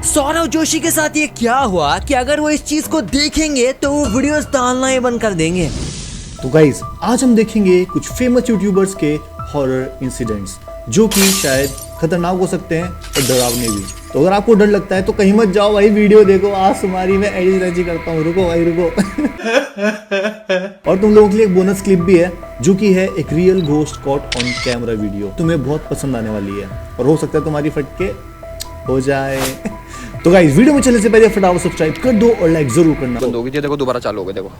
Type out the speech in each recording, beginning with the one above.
सौरव जोशी के साथ ये क्या हुआ कि अगर वो इस चीज को देखेंगे तो वो वीडियोस डालना ही बंद कर देंगे। तो गाइज आज हम देखेंगे कुछ फेमस यूट्यूबर्स के हॉरर इंसिडेंट्स जो कि शायद खतरनाक हो सकते हैं और डरावने भी। तो अगर आपको डर लगता है तो कहीं मत जाओ भाई, वीडियो देखो। आज तुम्हारी मैं एडिट करता हूँ, रुको भाई रुको। और तुम लोगों के लिए एक बोनस क्लिप भी है जो कि है एक real ghost caught on camera video. तुम्हें बहुत पसंद आने वाली है और हो सकता है तुम्हारी फटके हो जाए। तो गाइस वीडियो में चलने से पहले फटाफट सब्सक्राइब कर दो और लाइक जरूर करना। बंद होगी, देखो दोबारा चालू हो गया, देखो।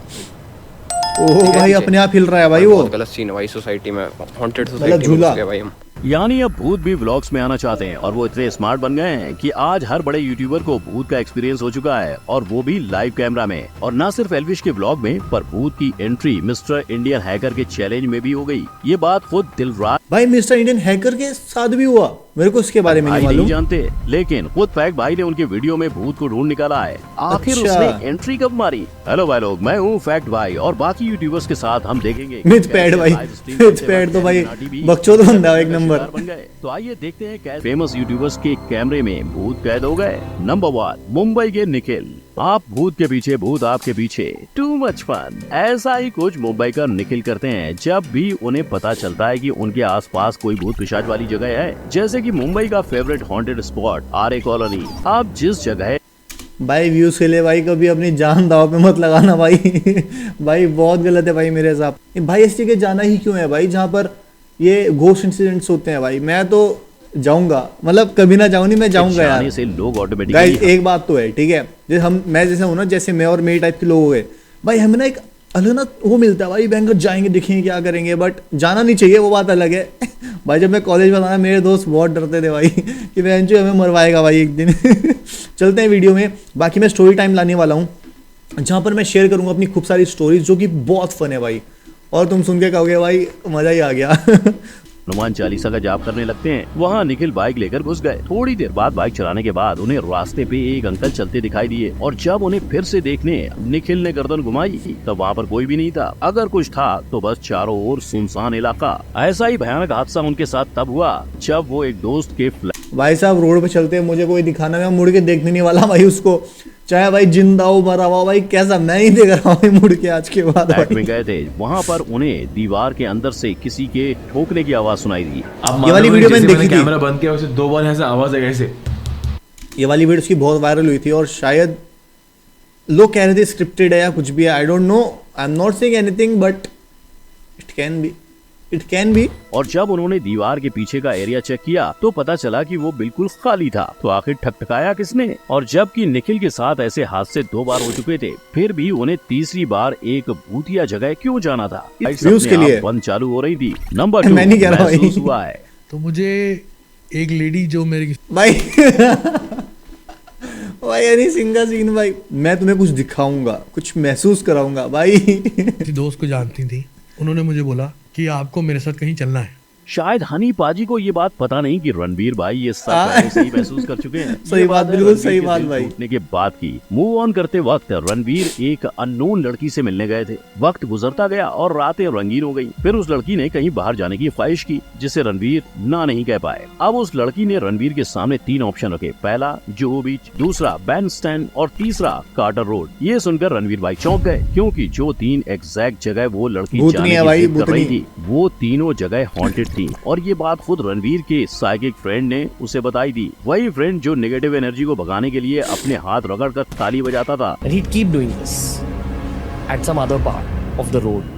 ओह भाई अपने आप हिल रहा है भाई, वो बहुत गलत सीन है भाई सोसाइटी में, हॉन्टेड सोसाइटी में घुस गए भाई हम। यानी अब भूत भी व्लॉग्स में आना चाहते हैं और वो इतने स्मार्ट बन गए हैं कि आज हर बड़े यूट्यूबर को भूत का एक्सपीरियंस हो चुका है और वो भी लाइव कैमरा में। और न सिर्फ एल्विश के व्लॉग में पर भूत की एंट्री मिस्टर इंडियन हैकर के चैलेंज में भी हो गई। ये बात खुद दिलराज भाई मिस्टर इंडियन हैकर के साथ भी हुआ, मेरे को इसके बारे में नहीं मालूम। जानते, लेकिन खुद फैक्ट भाई ने उनके वीडियो में भूत को ढूंढ निकाला है। आखिर अच्छा। उसने एंट्री कब मारी? हेलो भाई लोग, मैं हूँ फैक्ट भाई और बाकी यूट्यूबर्स के साथ हम देखेंगे मिथ पैड भाई, मिथ पैड तो भाई बकचोद बंदा है एक नंबर। बन गए। तो आइए देखते हैं कैसे फेमस यूट्यूबर्स के कैमरे में भूत कैद हो गए। नंबर 1, मुंबई के निखिल। आप भूत के पीछे, भूत आपके पीछे, टू मच फन। ऐसा ही कुछ मुंबई का निखिल करते हैं जब भी उन्हें पता चलता है कि उनके आसपास कोई भूत पिशाच वाली जगह है। जैसे कि मुंबई का favourite haunted spot Aarey colony. आप जिस जगह भाई व्यूज के लिए भाई कभी अपनी जान दाव पे मत लगाना भाई। भाई बहुत गलत है भाई मेरे हिसाब। भाई इस जगह जाना ही क्यों है भाई जहाँ पर ये घोस्ट इंसिडेंट्स होते हैं भाई। मैं तो जाऊंगा, मतलब कभी ना जाऊं नहीं, मैं जाऊंगा यार। से लोग ऑटोमेटिकली गाइस एक बात तो है, ठीक है, जैसे मैं जैसे हूँ ना, जैसे मैं और मेरे टाइप के लोग हो गए भाई, हमें ना एक अलग ना वो मिलता है भाई, बैंकर जाएंगे देखेंगे क्या करेंगे, बट जाना नहीं चाहिए, वो बात अलग है। भाई जब मैं कॉलेज में था मेरे दोस्त बहुत डरते थे भाई कि बहन जो हमें मरवाएगा भाई एक दिन। चलते हैं वीडियो में। बाकी मैं स्टोरी टाइम लाने वाला हूँ जहाँ पर मैं शेयर करूँगा अपनी खूब सारी स्टोरीज जो कि बहुत फन है भाई, और तुम सुन के कहोगे भाई मजा ही आ गया। हनुमान चालीसा का जाप करने लगते हैं। वहाँ निखिल बाइक लेकर घुस गए। थोड़ी देर बाद बाइक चलाने के बाद उन्हें रास्ते पे एक अंकल चलते दिखाई दिए और जब उन्हें फिर से देखने निखिल ने गर्दन घुमाई तब वहाँ पर कोई भी नहीं था। अगर कुछ था तो बस चारों ओर सुनसान इलाका। ऐसा ही भयानक हादसा उनके साथ तब हुआ जब वो एक दोस्त के भाई साहब रोड पे चलते हैं, मुझे कोई दिखाना, मैं मुड़ के देखने नहीं वाला भाई उसको, चाहे भाई जिंदा हो मरा हुआ भाई, कैसा मैं नहीं देख रहा हूँ मुड़ के आज के बाद। फ्लैट में गए थे, वहाँ पर उन्हें दीवार के अंदर से किसी के ठोकने की आवाज सुनाई दी। ये वाली वीडियो मैंने देखी थी, कैमरा बंद किया उसे 2 बार ऐसे आवाज है ऐसे। ये वाली वीडियो उसकी बहुत वायरल हुई थी और शायद लोग कह रहे थे स्क्रिप्टेड है या कुछ भी है, I don't know, I am not saying anything but it can be, it can be. और जब उन्होंने दीवार के पीछे का एरिया चेक किया तो पता चला कि वो बिल्कुल खाली था। तो आखिर ठकठकाया किसने? और जबकि निखिल के साथ ऐसे हादसे 2 बार हो चुके थे, फिर भी उन्हें तीसरी बार एक भूतिया जगह क्यों जाना था? व्यूज के लिए बंद चालू हो रही थी। नंबर 2, मैं नहीं कह रहा भाई। महसूस हुआ है तो मुझे एक लेडी जो मेरे भाई भाई यानी सिंगा सीन भाई, मैं तुम्हें कुछ दिखाऊंगा, कुछ महसूस कराऊंगा भाई। किसी दोस्त को जानती थी, उन्होंने मुझे बोला कि आपको मेरे साथ कहीं चलना है। शायद हनी पाजी को ये बात पता नहीं कि रणवीर भाई ये सब पहले से ही महसूस कर चुके हैं। सही ये बात, है बिल्कुल रणवीर सही के बात दिल भाई। टूटने के बाद की। मूव ऑन करते वक्त रणवीर एक अननोन लड़की से मिलने गए थे। वक्त गुजरता गया और रातें रंगीन हो गई। फिर उस लड़की ने कहीं बाहर जाने की ख्वाहिश की जिसे रणवीर ना नहीं कह पाए। अब उस लड़की ने रणवीर के सामने 3 ऑप्शन रखे, पहला जुहू बीच, दूसरा बैंड स्टैंड और तीसरा कार्टर रोड। ये सुनकर रणवीर भाई चौंक गए क्योंकि जो 3 एग्जैक्ट जगह वो लड़की जाने की जिद कर रही थी वो तीनों जगह हॉन्टेड थी। और ये बात खुद रणवीर के साइकिक फ्रेंड ने उसे बताई थी, वही फ्रेंड जो नेगेटिव एनर्जी को भगाने के लिए अपने हाथ रगड़कर ताली बजाता था। And he'd keep doing this at some other part of the road.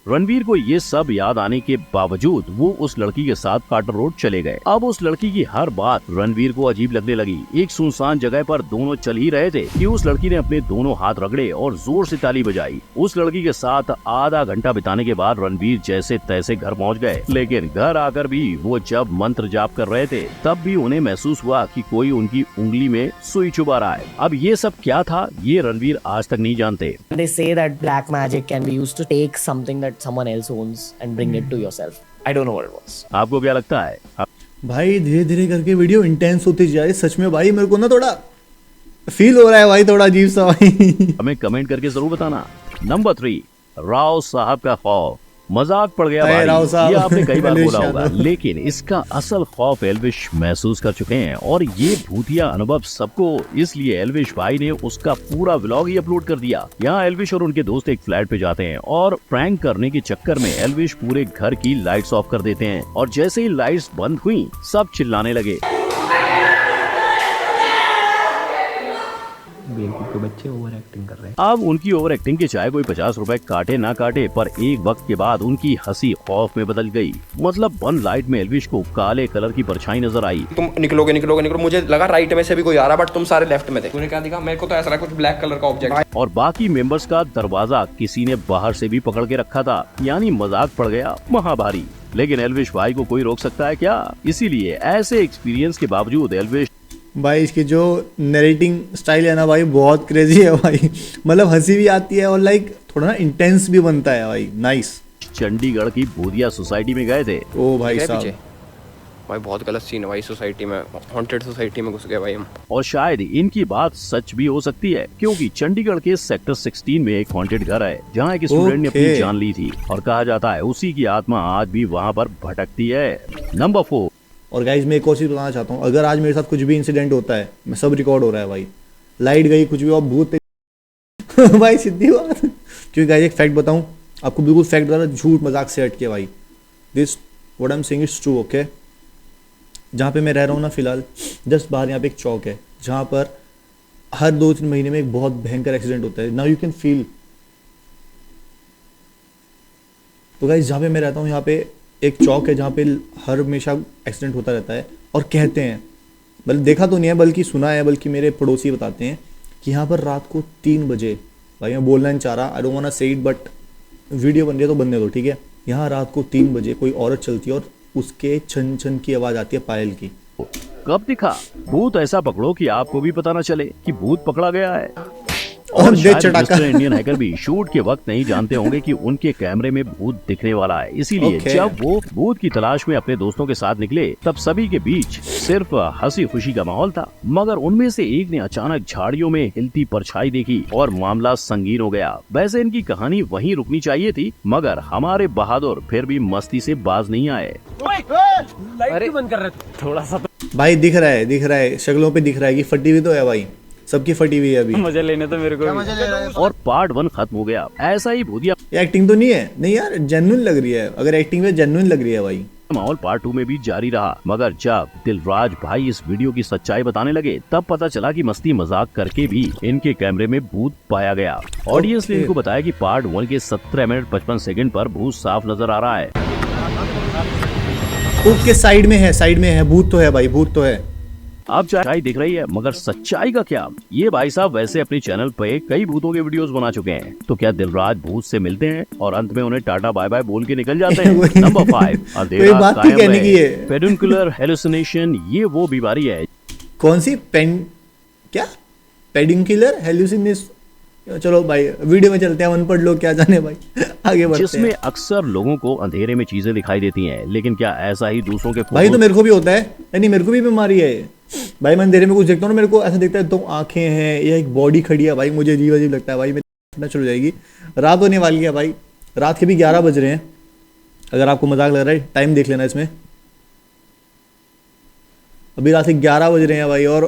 Ranveer को ये सब याद आने के बावजूद वो उस लड़की के साथ कार्टर रोड चले गए। अब उस लड़की की हर बात रणवीर को अजीब लगने लगी। एक सुनसान जगह पर दोनों चल ही रहे थे कि उस लड़की ने अपने दोनों हाथ रगड़े और जोर से ताली बजाई। उस लड़की के साथ आधा घंटा बिताने के बाद रणवीर जैसे तैसे घर पहुंच गए, लेकिन घर आकर भी वो जब मंत्र जाप कर रहे थे तब भी उन्हें महसूस हुआ कि कोई उनकी उंगली में सुई चुभा रहा है। अब ये सब क्या था ये रणवीर आज तक नहीं जानते। They say that black magic can be used to take something that someone else owns and bring it to yourself. I don't know what it was. आपको क्या लगता है? भाई धीरे धीरे करके वीडियो इंटेंस होती जा रही है सच में भाई, मेरे को ना थोड़ा फील हो रहा है भाई, थोड़ा अजीब सा भाई। हमें कमेंट करके जरूर बताना। नंबर 3, राव साहब का खौफ। मजाक पड़ गया अरे राव भारी, साहब, ये आपने कई बार एल्विश बोला होगा, यादव। लेकिन इसका असल खौफ एल्विश महसूस कर चुके हैं और ये भूतिया अनुभव सबको, इसलिए एल्विश भाई ने उसका पूरा व्लॉग ही अपलोड कर दिया। यहाँ एल्विश और उनके दोस्त एक फ्लैट पे जाते हैं और प्रैंक करने के चक्कर में एल्विश पूरे घर की लाइट्स ऑफ कर देते हैं और जैसे ही लाइट्स बंद हुई सब चिल्लाने लगे। बेवकूफ के बच्चे ओवर एक्टिंग कर रहे हैं। अब उनकी ओवर एक्टिंग के चाहे कोई 50 रुपए काटे ना काटे, पर एक वक्त के बाद उनकी हंसी खौफ में बदल गई। मतलब बंद लाइट में एल्विश को काले कलर की परछाई नजर आई। तुम निकलोगे निकलोगे निकलो, मुझे लगा राइट में से भी कोई आ रहा, बट तुम सारे लेफ्ट में थे। तूने क्या दिखा? मेरे को तो ऐसा लगा कुछ ब्लैक कलर का ऑब्जेक्ट। और बाकी मेंबर्स का दरवाजा किसी ने बाहर से भी पकड़ के रखा था, यानी मजाक पड़ गया महाभारी। लेकिन एल्विश भाई को कोई रोक सकता है क्या? इसीलिए ऐसे एक्सपीरियंस के बावजूद एल्विश भाई इसकी जो नरेटिंग स्टाइल है ना भाई, बहुत क्रेजी है भाई। मतलब हंसी भी आती है और लाइक थोड़ा ना इंटेंस भी बनता है भाई। नाइस। चंडीगढ़ की भूतिया सोसाइटी में गए थे। ओ भाई पीछे साहब, भाई बहुत गलत सीन है भाई, सोसाइटी में हॉन्टेड सोसाइटी में घुस गए भाई हम। और शायद इनकी बात सच भी हो सकती है, क्योंकि चंडीगढ़ के सेक्टर 16 में एक हॉन्टेड घर है जहां एक स्टूडेंट ने अपनी ओके। जान ली थी और कहा जाता है उसी की आत्मा आज भी वहां पर भटकती है। नंबर 4। और गाइज मैं एक और चीज़ बताना चाहता हूँ, अगर आज मेरे साथ कुछ भी इंसिडेंट होता है, मैं सब रिकॉर्ड हो रहा है भाई। लाइट गई, कुछ भी और भूत भाई सीधी बात। क्योंकि गाइज एक फैक्ट बताऊँ आपको, बिल्कुल फैक्ट बता, झूठ मजाक से हट के भाई। This what I am saying is true, okay. जहाँ पे मैं रह रहा हूँ ना फिलहाल, जस्ट बाहर यहाँ पे एक चौक है जहाँ पर हर 2-3 महीने में एक बहुत भयंकर एक्सीडेंट होता है। Now you can feel. तो गाइज जहाँ पे मैं रहता हूँ यहाँ पे एक चौक है जहाँ पे हर हमेशा एक्सीडेंट होता रहता है। और कहते हैं, मतलब देखा तो नहीं है बल्कि सुना है, बल्कि मेरे पड़ोसी बताते हैं कि यहाँ पर रात को 3 बजे, भाई मैं बोलना नहीं चाह रहा, आई डोंट वांट टू से इट, बट वीडियो बन रही है तो बनने दो, ठीक है। यहाँ रात को 3 बजे कोई औरत चलती है और उसके छन छन की आवाज़ आती है पायल की। कब दिखा? भूत ऐसा पकड़ो कि आपको भी पता न चले कि भूत पकड़ा गया है। और और दे शायद चटाका। मिस्टर इंडियन हैकर भी शूट के वक्त नहीं जानते होंगे कि उनके कैमरे में भूत दिखने वाला है। इसीलिए Okay. जब वो भूत की तलाश में अपने दोस्तों के साथ निकले तब सभी के बीच सिर्फ हंसी खुशी का माहौल था। मगर उनमें से एक ने अचानक झाड़ियों में हिलती परछाई देखी और मामला संगीन हो गया। वैसे इनकी कहानी वहीं रुकनी चाहिए थी, मगर हमारे बहादुर फिर भी मस्ती से बाज नहीं आए। भाई दिख रहा है, शक्लों पे दिख रहा है कि फटी हुई तो है भाई, सबकी फटी हुई है अभी। मजे लेने तो मेरे को भी। और पार्ट 1 खत्म हो गया। ऐसा ही भूतिया ये एक्टिंग तो नहीं है? नहीं यार, जेन्युइन लग रही है। अगर एक्टिंग में जेन्युइन लग रही है भाई। माहौल पार्ट 2 में भी जारी रहा। मगर जब दिलराज भाई इस वीडियो की सच्चाई बताने लगे तब पता चला कि मस्ती मजाक करके भी इनके कैमरे में भूत पाया गया। ऑडियंस ने Okay. इनको बताया कि पार्ट 1 के 17 मिनट 55 सेकंड पर भूत साफ नजर आ रहा है। उसके साइड में है, भूत तो है भाई, भूत तो है। अब सच्चाई दिख रही है, मगर सच्चाई का क्या? ये भाई साहब वैसे अपने चैनल पे कई भूतों के वीडियोस बना चुके हैं, तो क्या दिलराज भूत से मिलते हैं और अंत में उन्हें टाटा बाय बाय बोल के निकल जाते हैं? वही- नंबर 5, वही बात थी कहने की है। पेडुनकुलर हेलुसिनेशन, ये वो बीमारी है कौन सी? पेडिंकुलर हेलुसिनेशन। चलो भाई वीडियो में चलते हैं, अनपढ़ लोग क्या जाने भाई। आगे बढ़ते जिसमें हैं। अक्सर लोगों को अंधेरे में चीजें दिखाई देती हैं, लेकिन क्या ऐसा ही दूसरों के भाई तो फोटो- मेरे को भी होता है, नहीं मेरे को भी बीमारी है भाई। मैं अंधेरे में कुछ देखता हूँ ना, मेरे को ऐसा दिखता है 2 आंखें हैं या एक बॉडी खड़ी है भाई, मुझे अजीब अजीब लगता है भाई। मेरी शुरू हो जाएगी। रात होने वाली है भाई, रात के भी 11 बज रहे हैं। अगर आपको मजाक लग रहा है टाइम देख लेना इसमें, अभी रात के 11 बज रहे हैं भाई और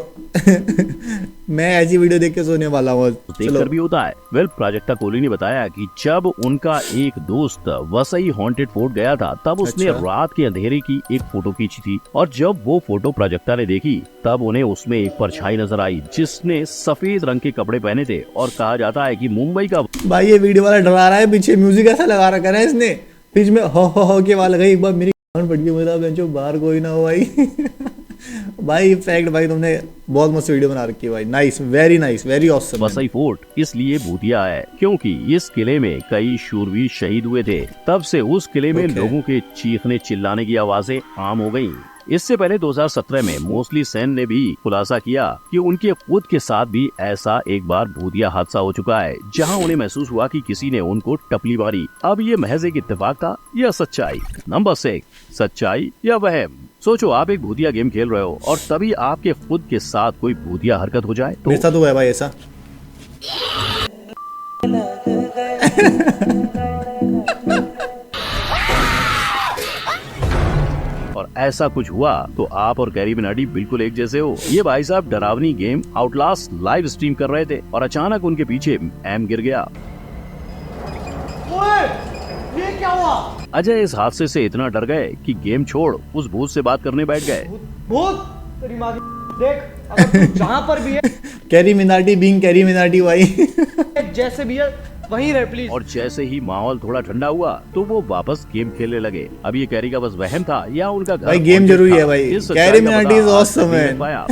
मैं ऐसी वीडियो देख के सोने वाला हूँ। देखकर भी होता है। वेल, प्राजक्ता कोहली ने बताया कि जब उनका एक दोस्त वसई हॉन्टेड फोर्ट गया था तब उसने अच्छा। रात के अंधेरे की एक फोटो खींची थी और जब वो फोटो प्राजक्ता ने देखी तब उन्हें उसमें एक परछाई नजर आई जिसने सफेद रंग के कपड़े पहने थे और कहा जाता है कि मुंबई का भाई ये वीडियो वाला डरा रहा है, पीछे म्यूजिक ऐसा लगा रखा है इसने, बीच में हो के वाला गई। एक बार मेरी कान फट गई, मुझे बेंचो बाहर कोई ना हो भाई। भाई फैक्ट भाई, तुमने बहुत मस्त वीडियो बना रखी है भाई। Nice, very awesome. Vasai fort इसलिए भूतिया है क्योंकि इस किले में कई शूरवीर शहीद हुए थे। तब से उस किले में Okay. लोगों के चीखने चिल्लाने की आवाजें आम हो गईं। इससे पहले 2017 में मोस्टली सेन ने भी खुलासा किया कि उनके खुद के साथ भी ऐसा एक बार भूतिया हादसा हो चुका है जहां उन्हें महसूस हुआ कि किसी ने उनको टपली मारी। अब ये महज एक इत्तेफाक था या सच्चाई? नंबर 6, सच्चाई या वहम? सोचो आप एक भूतिया गेम खेल रहे हो और तभी आपके खुद के साथ कोई भूतिया हरकत हो जाए तो मेरे साथ हुआ है भाई ऐसा। ऐसा कुछ हुआ तो आप और कैरी मिनाटी बिल्कुल एक जैसे हो। ये भाई साहब डरावनी गेम आउटलास्ट लाइव स्ट्रीम कर रहे थे और अचानक उनके पीछे एम गिर गया। ये क्या हुआ? अजय इस हादसे से इतना डर गए कि गेम छोड़ उस भूत से बात करने बैठ गए। भूत तेरी माँ की देख, अगर तू जहाँ पर भी है carry Minati being carry Minati भाई। जैसे भी है वहीं रह प्लीज। और जैसे ही माहौल थोड़ा ठंडा हुआ तो वो वापस गेम खेलने लगे। अब ये कैरी का बस वहम था या उनका घर भाई गेम haunted जरूरी था। है भाई। इस सच्चाई कैरी का मिनाटी पता इज आज ऑसम तक नहीं है। लग पाया।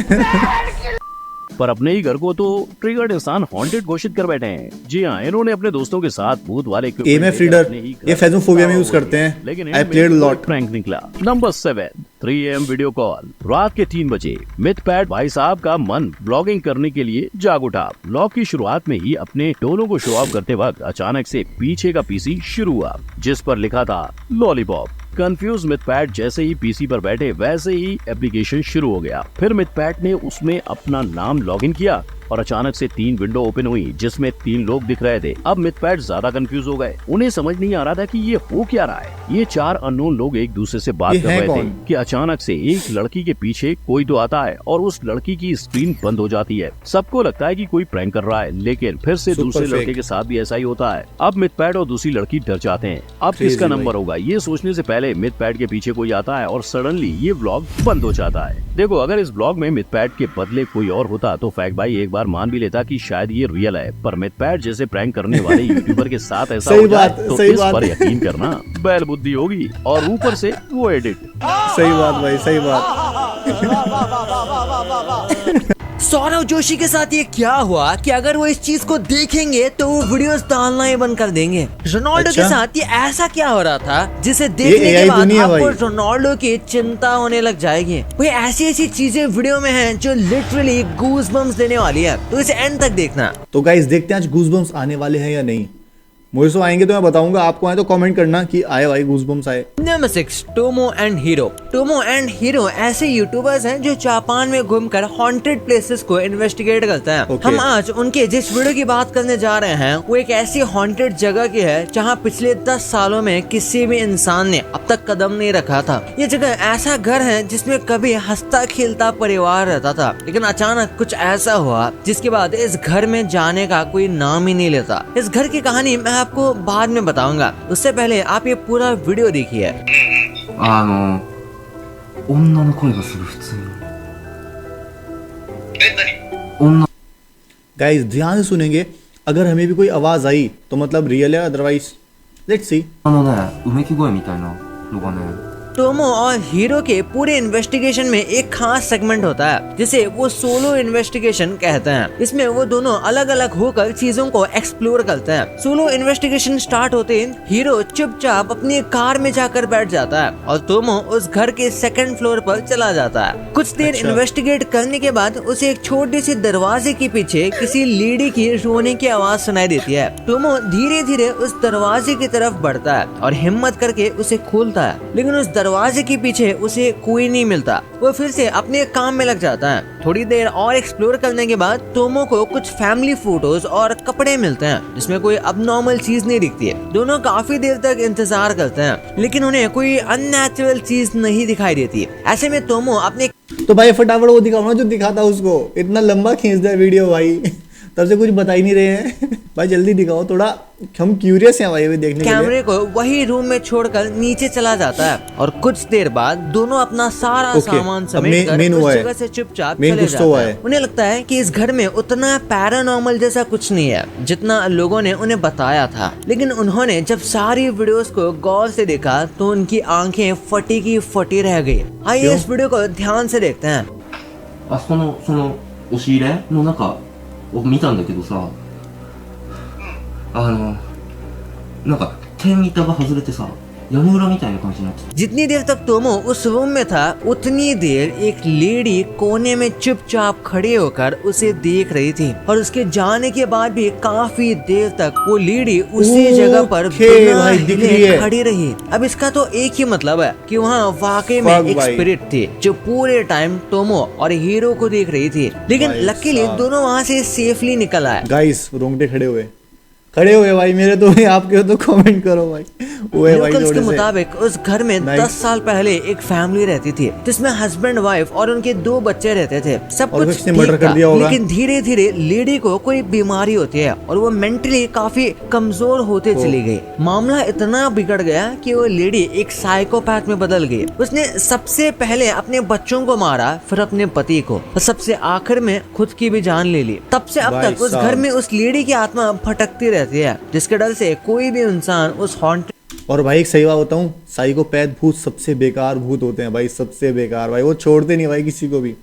पर अपने ही घर को तो ट्रिगर्ड इंसान हॉन्टेड घोषित कर बैठे हैं। जी हाँ, इन्होंने अपने दोस्तों के साथ भूत वाले एम है फ्रीडर, ये फेज़ोफोबिया में यूज करते हैं। लेकिन आई प्लेड लॉट। प्रैंक निकला। Number 7, 3 AM video call. रात के 3 बजे मिथपैट भाई साहब का मन ब्लॉगिंग करने के लिए जाग उठा। ब्लॉग की शुरुआत में ही अपने टोलों को शो ऑफ करते वक्त अचानक से पीछे का पीसी शुरू हुआ जिस पर लिखा था लॉलीपॉप। कंफ्यूज मिथपैट जैसे ही पीसी पर बैठे वैसे ही एप्लीकेशन शुरू हो गया। फिर मिथपैट ने उसमें अपना नाम लॉगिन किया और अचानक से 3 विंडो ओपन हुई जिसमें 3 लोग दिख रहे थे। अब मिथपैट ज्यादा कंफ्यूज हो गए। उन्हें समझ नहीं आ रहा था कि ये हो क्या रहा है। ये 4 अननोन लोग एक दूसरे से बात कर रहे थे कि अचानक से एक लड़की के पीछे कोई तो आता है और उस लड़की की स्क्रीन बंद हो जाती है। सबको लगता है कि कोई प्रैंक कर रहा है, लेकिन फिर से दूसरे लड़के के साथ भी ऐसा ही होता है। अब मिथपैट और दूसरी लड़की डर जाते हैं। अब किसका नंबर होगा ये सोचने से पहले मिथपैट के पीछे कोई आता है और सडनली ये व्लॉग बंद हो जाता है। देखो, अगर इस व्लॉग में मिथपैट के बदले कोई और होता तो फैक्ट भाई एक बार मान भी लेता कि शायद ये रियल है, पर मिथपैट जैसे प्रैंक करने वाले यूट्यूबर के साथ ऐसा हो जाए तो इस पर यकीन करना बैल बुद्धि होगी। और ऊपर से वो एडिट। सही बात भाई, सही बात। सौरव जोशी के साथ ये क्या हुआ कि अगर वो इस चीज को देखेंगे तो वो वीडियोस डालना ही बंद कर देंगे। रोनाल्डो के साथ ये ऐसा क्या हो रहा था जिसे देखने के बाद आपको रोनाल्डो की चिंता होने लग जाएगी। भाई ऐसी ऐसी चीजें वीडियो में हैं जो लिटरली गूज़बम्स देने वाली है, तो इसे एंड तक देखना। तो गाइस देखते हैं आज गूज़बम्स आने वाले हैं या नहीं। मुझे तो आएंगे तो मैं बताऊंगा, आपको आए तो कमेंट करना कि आए भाई गूज़बम्स आए। Number 6, Tomo and hero. Tomo and hero ऐसे यूट्यूबर्स हैं जो जापान में घूमकर हॉन्टेड प्लेसेस को इन्वेस्टिगेट करते हैं। हम आज उनके जिस वीडियो की बात करने जा रहे हैं वो एक ऐसी हॉन्टेड जगह की है जहां पिछले 10 सालों में किसी भी इंसान ने अब तक कदम नहीं रखा था। ये जगह ऐसा घर है जिसमें कभी हंसता खेलता परिवार रहता था, लेकिन अचानक कुछ ऐसा हुआ जिसके बाद इस घर में जाने का कोई नाम ही नहीं लेता। इस घर की कहानी मैं आपको बाद में बताऊंगा, उससे पहले आप ये पूरा वीडियो देखिए। 女の声がする普通に。女 गाइस ध्यान से सुनेंगे, अगर हमें भी कोई आवाज आई तो मतलब रियल है, अदरवाइज लेट्स सी। のね、うめき声みたいなのがね。 टोमो और हीरो के पूरे इन्वेस्टिगेशन में एक खास सेगमेंट होता है जिसे वो सोलो इन्वेस्टिगेशन कहते हैं। इसमें वो दोनों अलग अलग होकर चीजों को एक्सप्लोर करते हैं। सोलो इन्वेस्टिगेशन स्टार्ट होते ही हीरो चुपचाप अपनी कार में जाकर बैठ जाता है और टोमो उस घर के 2nd फ्लोर पर चला जाता है। कुछ देर इन्वेस्टिगेट करने के बाद उसे एक छोटे से दरवाजे के पीछे किसी लेडी की रोने की आवाज सुनाई देती है। टोमो धीरे धीरे उस दरवाजे की तरफ बढ़ता है और हिम्मत करके उसे खोलता है, लेकिन उस दरवाजे के पीछे उसे कोई नहीं मिलता। वो फिर से अपने काम में लग जाता है। थोड़ी देर और एक्सप्लोर करने के बाद टोमो को कुछ फैमिली फोटोज और कपड़े मिलते हैं जिसमें कोई अबनॉर्मल चीज नहीं दिखती है। दोनों काफी देर तक इंतजार करते हैं लेकिन उन्हें कोई अननेचुरल चीज नहीं दिखाई देती। ऐसे में टोमो अपने तो भाई फटाफट वो दिखाओ ना जो दिखाता उसको, इतना लंबा खींच दिया वीडियो भाई। तब से कुछ बता ही नहीं रहे हैं भाई, जल्दी दिखाओ, थोड़ा हम क्यूरियस हैं भाई अभी देखने के लिए। कैमरे को वही रूम में छोड़कर नीचे चला जाता है और कुछ देर बाद दोनों अपना सारा सामान समेटकर उस जगह से चुपचाप चले जाते हैं। उन्हें लगता है कि इस घर में उतना पैरानॉर्मल जैसा कुछ नहीं है जितना लोगों ने उन्हें बताया था, लेकिन उन्होंने जब सारी वीडियोस को गौर से देखा तो उनकी आंखें फटी की फटी रह गई। आइए इस वीडियो को ध्यान से देखते हैं। あそこのその押し入れの中を見たんだけどさ、なんか天板が外れてさ、屋根裏みたいな感じになってた。 जितनी देर तक टोमो उस रूम में था उतनी देर एक लेडी कोने में चुपचाप खड़े होकर उसे देख रही थी और उसके जाने के बाद भी काफी देर तक वो लेडी उसी जगह पर बिना हिले खड़ी रही। अब इसका तो एक ही मतलब है कि वहाँ वाकई में एक स्पिरिट थी जो पूरे टाइम टोमो और हीरो को देख रही थी, लेकिन लकीली दोनों वहाँ से सेफली निकल आए। गाइस रोंगटे खड़े हुए, खड़े हुए भाई मेरे तो, आपके हो तो कमेंट करो भाई। वो है भाई लोकल्स के थोड़े से। मुताबिक उस घर में Nice. 10 साल पहले एक फैमिली रहती थी जिसमें हस्बैंड वाइफ और उनके 2 बच्चे रहते थे। सब और कुछ किसने ठीक मर्डर कर था, दिया होगा? लेकिन धीरे धीरे लेडी को कोई बीमारी होती है और वो मेंटली काफी कमजोर होते चली गई। मामला इतना बिगड़ गया कि वो लेडी एक साइकोपैथ में बदल गई। उसने सबसे पहले अपने बच्चों को मारा, फिर अपने पति को, और सबसे आखिर में खुद की भी जान ले ली। तब से अब भाई तक उस घर साहब। में उस लेडी की आत्मा भटकती रहती है, जिसके डर से कोई भी इंसान उस हॉन्टेड और भाई एक सही बात बताऊं, साइकोपैथ भूत सबसे बेकार भूत होते हैं भाई, सबसे बेकार भाई, वो छोड़ते नहीं भाई किसी को भी।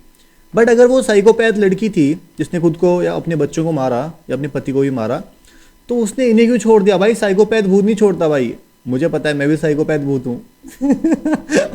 बट अगर वो साइकोपैथ लड़की थी जिसने खुद को या अपने बच्चों को मारा या अपने पति को भी मारा, तो उसने इन्हें क्यों छोड़ दिया भाई? साइकोपैथ भूत नहीं छोड़ता भाई, मुझे पता है, मैं भी साइकोपैथ भूत हूँ।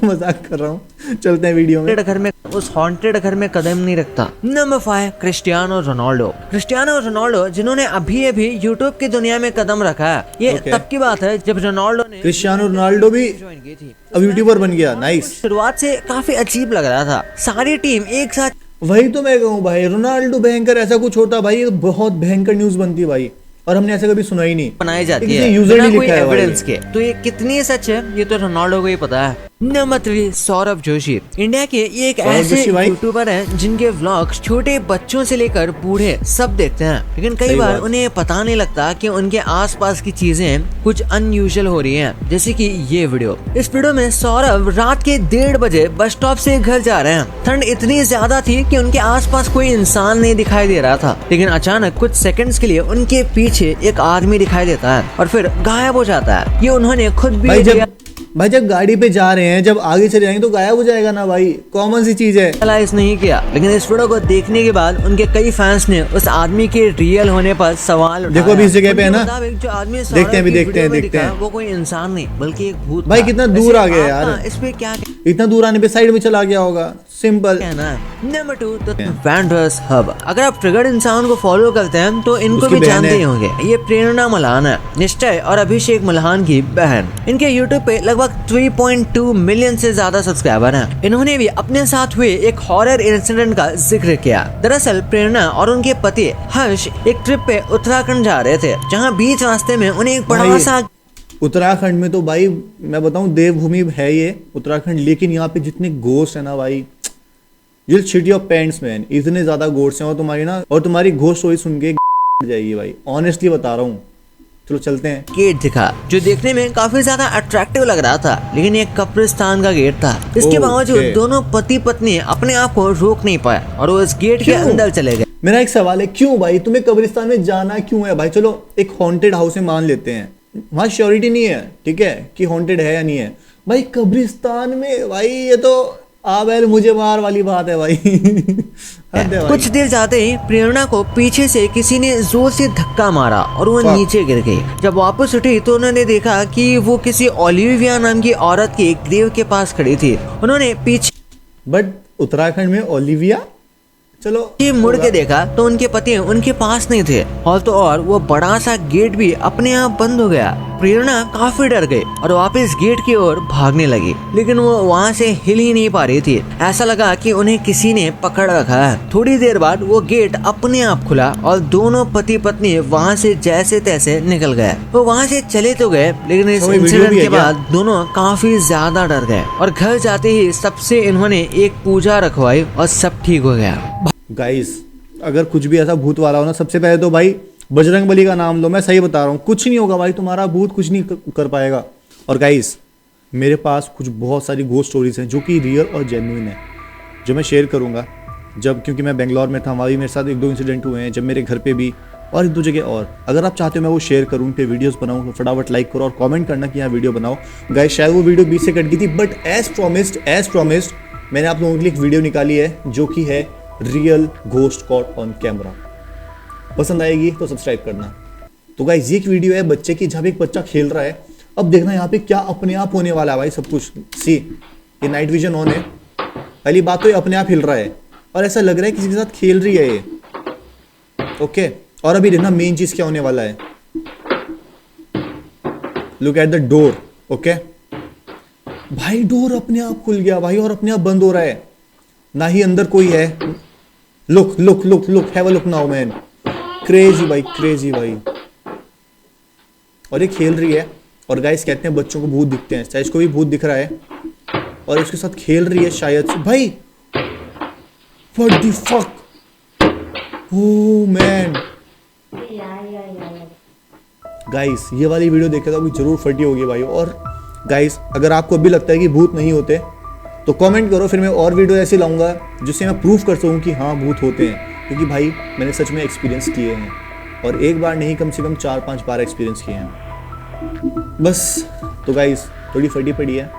मजाक कर रहा हूँ, चलते हैं वीडियो में। घर में, उस हॉन्टेड घर में कदम नहीं रखता। Number 5, Cristiano Ronaldo. Cristiano Ronaldo जिन्होंने अभी अभी यूट्यूब की दुनिया में कदम रखा है। ये Okay. तब की बात है जब रोनाल्डो ने क्रिस्टियानो रोनाल्डो भी ज्वाइन की थी। अब यूट्यूबर बन गया। नाइस। शुरुआत से काफी अजीब लग रहा था, सारी टीम एक साथ वही तो मैं कहूँ भाई, रोनाल्डो भयंकर ऐसा कुछ होता भाई, ये बहुत भयंकर न्यूज बनती भाई, और हमने ऐसा कभी सुना ही नहीं। बनाई जाती किसी है यूजर बिना ने कोई लिखा है भाई। एविडेंस के। तो ये कितनी सच है ये तो रोनाल्डो को ही पता है। नंबर 3, सौरभ जोशी। इंडिया के ये एक सौरभ ऐसे जोशी भाई। यूट्यूबर हैं जिनके व्लॉग्स छोटे बच्चों से लेकर बूढ़े सब देखते हैं, लेकिन कई सही बार बात। उन्हें पता नहीं लगता कि उनके आसपास की चीजें कुछ अनयूजुअल हो रही हैं, जैसे कि ये वीडियो। इस वीडियो में सौरभ रात के 1:30 बजे बस स्टॉप से घर जा रहे हैं। ठंड इतनी ज्यादा थी कि उनके आसपास कोई इंसान नहीं दिखाई दे रहा था, लेकिन अचानक कुछ सेकंड्स के लिए उनके पीछे एक आदमी दिखाई देता है और फिर गायब हो जाता है। ये उन्होंने खुद भी भाई जब गाड़ी पे जा रहे हैं, जब आगे चले जाएंगे तो गायब हो जाएगा ना भाई, कॉमन सी चीज है। रियलाइज नहीं किया, लेकिन इस वीडियो को देखने के बाद उनके कई फैंस ने उस आदमी के रियल होने पर सवाल उठाया। देखो अभी इस जगह पे है ना, उनके मुताबिक जो आदमी देखते हैं अभी, सौरभ की देखते हैं, वीडियो में देखते दिखा, हैं। वो कोई इंसान नहीं बल्कि एक भूत भाई था। कितना वैसे दूर आ गया आपका यार। इस पे क्या इतना दूर आने पे साइड में चला गया होगा, सिंपल। कहना है? Number 2, vendors hub. अगर आप ट्रिगर्ड इंसान को फॉलो करते हैं तो इनको उसकी भी बहन जानते है। ही होंगे। ये प्रेरणा मल्हान है, निश्चय और अभिषेक मल्हान की बहन। इनके यूट्यूब पे लगभग 3.2 मिलियन से ज्यादा सब्सक्राइबर हैं। इन्होंने भी अपने साथ हुए एक हॉरर इंसिडेंट का जिक्र किया। दरअसल प्रेरणा और उनके पति हर्ष एक ट्रिप पे उत्तराखंड जा रहे थे, जहाँ बीच रास्ते में उन्हें एक बड़ा भाई, सा उत्तराखंड में तो भाई मैं बताऊं देवभूमि है ये उत्तराखंड, लेकिन यहाँ पे जितने घोस्ट है ना भाई, you'll shit your pants man, इतने ज्यादा घोस्ट हैं। और तुम्हारी ना, और तुम्हारी घोस्ट स्टोरी सुन के जाएगी भाई, ऑनेस्टली बता रहा हूँ। चलो चलते हैं। गेट दिखा जो देखने में काफी ज्यादा अट्रैक्टिव लग रहा था, लेकिन एक कब्रिस्तान का गेट था। इसके ओके। बावजूद दोनों पति पत्नी अपने आप को रोक नहीं पाए और वो इस गेट के क्यों? अंदर चले गए। मेरा एक सवाल है, क्यों भाई तुम्हें कब्रिस्तान में जाना क्यों है भाई? चलो एक हॉन्टेड हाउस में मान लेते हैं, वहां श्योरिटी नहीं है, ठीक है, कि हॉन्टेड है या नहीं है। भाई कब्रिस्तान में भाई, ये तो आबेल मुझे मार वाली बात है भाई। हद है भाई। कुछ देर जाते ही प्रेरणा को पीछे से किसी ने जोर से धक्का मारा और वो Fuck. नीचे गिर गई। जब वापस उठी तो उन्होंने देखा कि वो किसी ओलिविया नाम की औरत के ग्रेव के पास खड़ी थी। उन्होंने पीछे बट उत्तराखंड में ओलिविया, चलो मुड़ के देखा तो उनके पति उनके पास नहीं थे, और तो और वो बड़ा सा गेट भी अपने आप बंद हो गया। प्रेरणा काफी डर गई और वापस गेट की ओर भागने लगी, लेकिन वो वहाँ से हिल ही नहीं पा रही थी। ऐसा लगा कि उन्हें किसी ने पकड़ रखा है। थोड़ी देर बाद वो गेट अपने आप खुला और दोनों पति पत्नी वहाँ से जैसे तैसे निकल गए। वो वहाँ से चले तो गए, लेकिन इस तो ये वीडियो इंसिडेंट भी है के क्या? बाद दोनों काफी ज्यादा डर गए और घर जाते ही सबसे इन्होंने एक पूजा रखवाई और सब ठीक हो गया। गाइस, अगर कुछ भी ऐसा भूत वाला हो ना, सबसे पहले तो भाई बजरंग बली का नाम लो। मैं सही बता रहा हूँ, कुछ नहीं होगा भाई, तुम्हारा भूत कुछ नहीं कर पाएगा। और गाइस, मेरे पास कुछ बहुत सारी घोस्ट स्टोरीज हैं जो कि रियल और जेन्युइन है, जो मैं शेयर करूँगा जब, क्योंकि मैं बेंगलोर में था, वहाँ भी मेरे साथ 1-2 इंसिडेंट हुए हैं, जब मेरे घर पे भी, और 1-2 जगह और। अगर आप चाहते हो मैं वो शेयर करूँ, उन पे वीडियोस बनाऊँ, तो फटाफट लाइक करो और कमेंट करना कि यहाँ वीडियो बनाओ। गाइस, शायद वो वीडियो 20 से कट गई थी, बट एज प्रॉमिस्ड मैंने आप लोगों के लिए एक वीडियो निकाली है जो कि है real ghost caught on camera. पसंद आएगी तो सब्सक्राइब करना। तो गाइस, ये एक वीडियो है बच्चे की, जहाँ पे एक बच्चा खेल रहा है। अब देखना यहाँ पे क्या अपने आप होने वाला है भाई, सब कुछ। सी, ये नाइट विजन ऑन है, पहली बात तो ये अपने आप हिल रहा है और ऐसा लग रहा है किसी के साथ खेल रही है ये। ओके, और अभी देखना मेन चीज क्या होने वाला है। Look at the door. Okay भाई, डोर अपने आप खुल गया भाई और अपने आप बंद हो रहा है, ना ही अंदर कोई है। Look have a look now man. Crazy भाई, क्रेजी भाई। और ये खेल रही है, और गाइस कहते हैं बच्चों को भूत दिखते हैं, शायद इसको भी भूत दिख रहा है और उसके साथ खेल रही है शायद से। भाई what the fuck, oh man. Guys ये वाली वीडियो देखा तो जरूर फटी होगी भाई। और गाइस अगर आपको अभी लगता है कि भूत नहीं होते तो कमेंट करो, फिर मैं और वीडियो ऐसे लाऊंगा जिससे मैं प्रूफ कर सकूँ कि हाँ भूत होते हैं, क्योंकि भाई मैंने सच में एक्सपीरियंस किए हैं, और एक बार नहीं कम से कम 4-5 बार एक्सपीरियंस किए हैं बस। तो गाइस थोड़ी फटी पड़ी है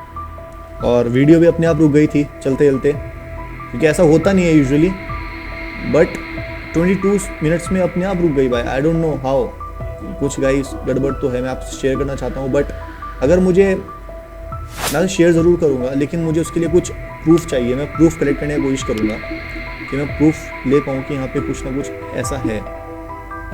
और वीडियो भी अपने आप रुक गई थी चलते चलते, क्योंकि ऐसा होता नहीं है यूजुअली, बट 22 मिनट्स में अपने आप रुक गई भाई। आई डोंट नो हाउ, कुछ गाइस गड़बड़ तो है, मैं आपसे शेयर करना चाहता हूँ, बट अगर मुझे, मैं शेयर ज़रूर करूँगा, लेकिन मुझे उसके लिए कुछ प्रूफ चाहिए। मैं प्रूफ कलेक्ट करने की कोशिश करूँगा कि मैं प्रूफ ले पाऊँ कि यहाँ पे कुछ ना कुछ ऐसा है।